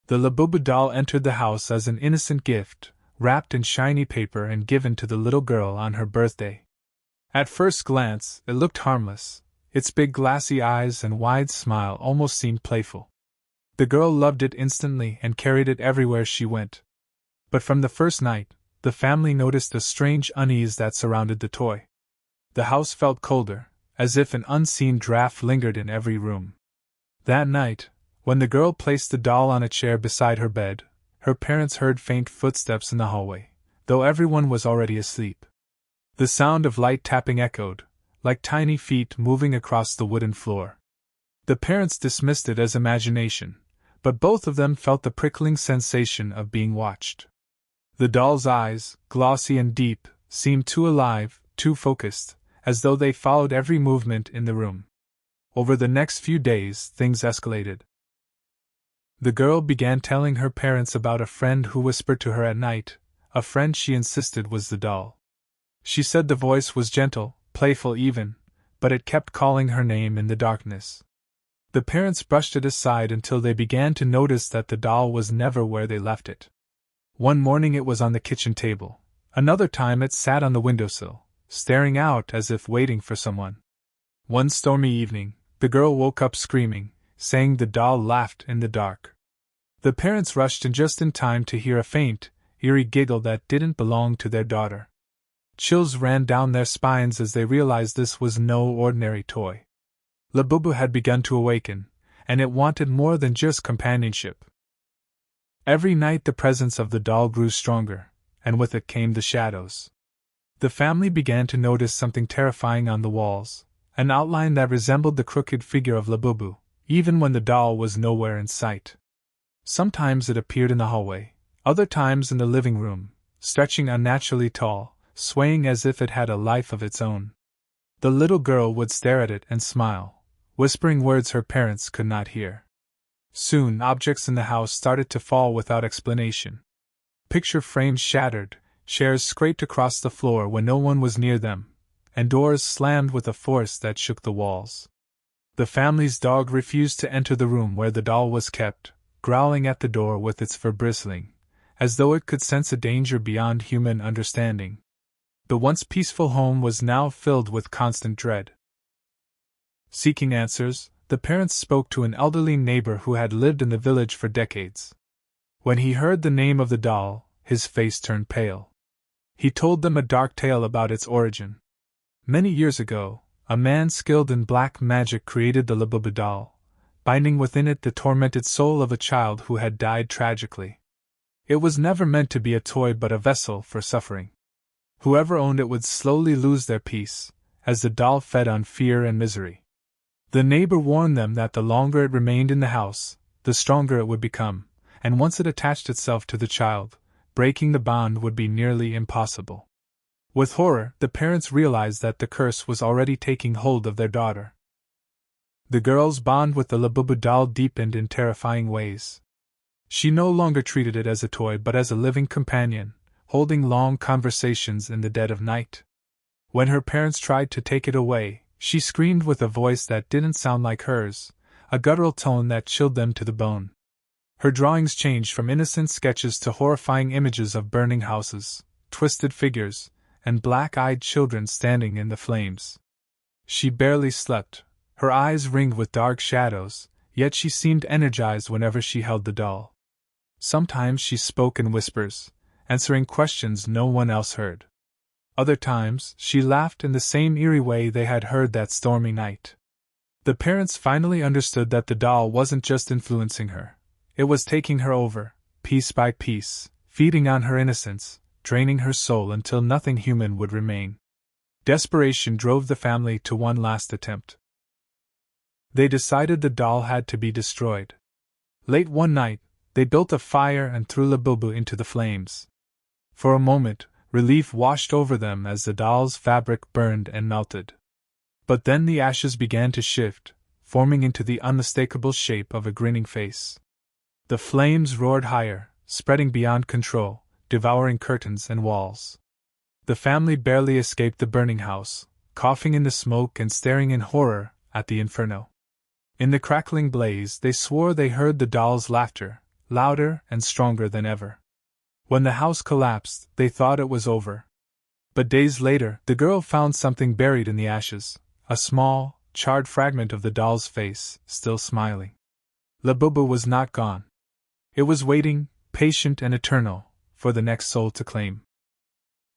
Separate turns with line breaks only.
The Labubu doll entered the house as an innocent gift, wrapped in shiny paper and given to the little girl on her birthday. At first glance, it looked harmless. Its big glassy eyes and wide smile almost seemed playful. The girl loved it instantly and carried it everywhere she went. But from the first night, the family noticed a strange unease that surrounded the toy. The house felt colder, as if an unseen draft lingered in every room. That night, when the girl placed the doll on a chair beside her bed, her parents heard faint footsteps in the hallway, though everyone was already asleep. The sound of light tapping echoed, like tiny feet moving across the wooden floor. The parents dismissed it as imagination, but both of them felt the prickling sensation of being watched. The doll's eyes, glossy and deep, seemed too alive, too focused, as though they followed every movement in the room. Over the next few days, things escalated. The girl began telling her parents about a friend who whispered to her at night, a friend she insisted was the doll. She said the voice was gentle, playful even, but it kept calling her name in the darkness. The parents brushed it aside until they began to notice that the doll was never where they left it. One morning it was on the kitchen table, another time it sat on the windowsill, staring out as if waiting for someone. One stormy evening, the girl woke up screaming, saying the doll laughed in the dark. The parents rushed in just in time to hear a faint, eerie giggle that didn't belong to their daughter. Chills ran down their spines as they realized this was no ordinary toy. Labubu had begun to awaken, and it wanted more than just companionship. Every night the presence of the doll grew stronger, and with it came the shadows. The family began to notice something terrifying on the walls, an outline that resembled the crooked figure of Labubu, even when the doll was nowhere in sight. Sometimes it appeared in the hallway, other times in the living room, stretching unnaturally tall, swaying as if it had a life of its own. The little girl would stare at it and smile, whispering words her parents could not hear. Soon objects in the house started to fall without explanation. Picture frames shattered, chairs scraped across the floor when no one was near them, and doors slammed with a force that shook the walls. The family's dog refused to enter the room where the doll was kept, growling at the door with its fur bristling, as though it could sense a danger beyond human understanding. The once peaceful home was now filled with constant dread. Seeking answers, the parents spoke to an elderly neighbor who had lived in the village for decades. When he heard the name of the doll, his face turned pale. He told them a dark tale about its origin. Many years ago, a man skilled in black magic created the Labubu doll, binding within it the tormented soul of a child who had died tragically. It was never meant to be a toy but a vessel for suffering. Whoever owned it would slowly lose their peace, as the doll fed on fear and misery. The neighbor warned them that the longer it remained in the house, the stronger it would become, and once it attached itself to the child, breaking the bond would be nearly impossible. With horror, the parents realized that the curse was already taking hold of their daughter. The girl's bond with the Labubu doll deepened in terrifying ways. She no longer treated it as a toy but as a living companion, holding long conversations in the dead of night. When her parents tried to take it away, she screamed with a voice that didn't sound like hers, a guttural tone that chilled them to the bone. Her drawings changed from innocent sketches to horrifying images of burning houses, twisted figures, and black-eyed children standing in the flames. She barely slept, her eyes ringed with dark shadows, yet she seemed energized whenever she held the doll. Sometimes she spoke in whispers, answering questions no one else heard. Other times, she laughed in the same eerie way they had heard that stormy night. The parents finally understood that the doll wasn't just influencing her. It was taking her over, piece by piece, feeding on her innocence, draining her soul until nothing human would remain. Desperation drove the family to one last attempt. They decided the doll had to be destroyed. Late one night, they built a fire and threw Labubu into the flames. For a moment, relief washed over them as the doll's fabric burned and melted. But then the ashes began to shift, forming into the unmistakable shape of a grinning face. The flames roared higher, spreading beyond control, devouring curtains and walls. The family barely escaped the burning house, coughing in the smoke and staring in horror at the inferno. In the crackling blaze, they swore they heard the doll's laughter louder and stronger than ever. When the house collapsed, they thought it was over. But days later, the girl found something buried in the ashes, a small, charred fragment of the doll's face, still smiling. Labubu was not gone. It was waiting, patient and eternal, for the next soul to claim.